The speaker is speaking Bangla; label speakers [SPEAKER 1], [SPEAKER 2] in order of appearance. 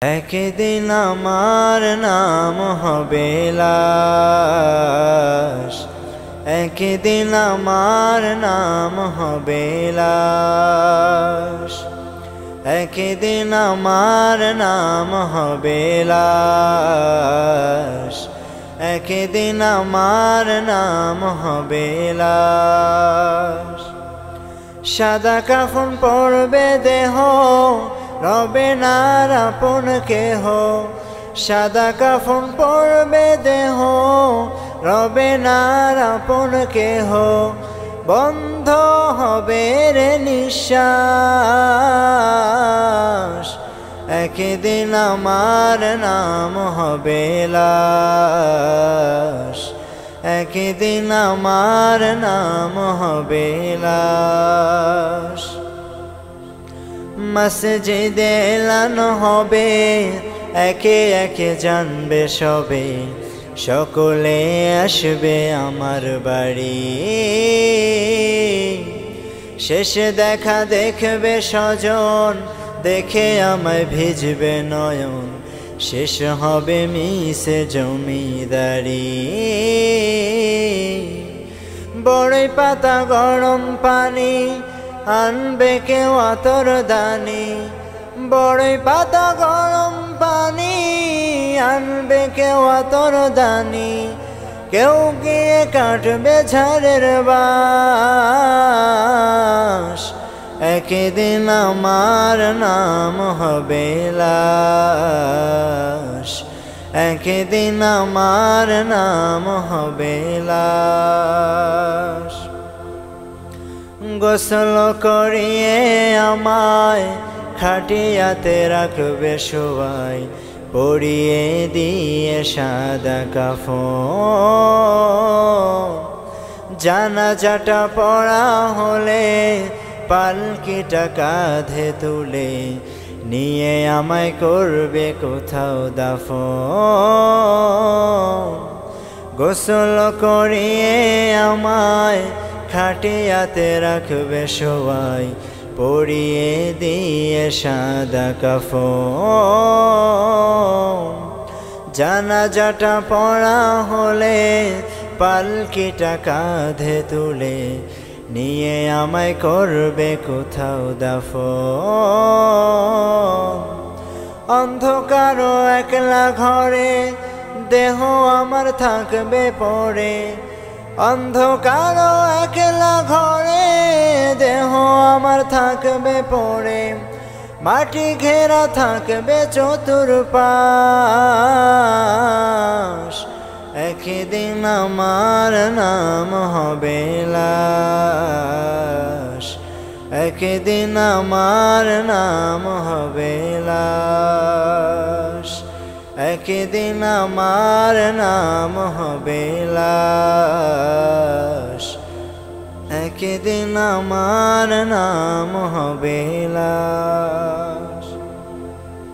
[SPEAKER 1] একদিন আমার নাম হবে লাশ, একদিন আমার নাম হবে লাশ, একদিন আমার নাম হবে লাশ, একদিন আমার নাম হবে লাশ। সাদা কাফন পরবে দেহ, রবে না আপন কেহ। সাদা কাফন পরবে দেহ, রবে না আপন কেহ। বন্ধ হবে রে নিঃশ্বাস, একদিন আমার নাম হবে লাশ, একদিন আমার নাম হবে লাশ। মসজিদে এলানো হবে, একে একে জানবে সবে, সকলে আসবে আমার বাড়ি। শেষে দেখা দেখবে স্বজন, দেখে আমায় ভিজবে নয়ন, শেষ হবে মিশে জমিদারি। বড়ই পাতা গরম পানি, আনবে কেউ আতর দানি। বড়ই পাতা গরম পানি, আনবে কেউ আতর দানি। কেউ গিয়ে কাটবে ঝাড়ের বাঁশ, একদিন আমার নাম হবে লাশ, একদিন আমার নাম হবে লাশ। গোসল করিয়ে আমায় খাটিয়াতে রাখবে সবাই, পরিয়ে দিয়ে সাদা কাফন। জানাজাটা পড়া হলে পালকিটা কাঁধে তুলে, নিয়ে আমায় করবে কোথাও দাফন। গোসল করিয়ে আমায় খাটিয়াতে রাখবে সবাই, পরিয়ে দিয়ে সাদা কাফন। জানাজাটা পড়া হলে পালকিটা কাঁধে তুলে, নিয়ে আমায় করবে কোথাও দাফন। অন্ধকার একলা ঘরে দেহ আমার থাকবে পড়ে, অন্ধকার একলা ঘরে দেহ আমার থাকবে পড়ে। মাটি ঘেরা থাকবে চতুর্পাশ, একদিন আমার নাম হবে লাশ, একদিন আমার নাম হবে লাশ, একদিন আমার নাম হবে লাশ, একদিন আমার নাম হবে লাশ।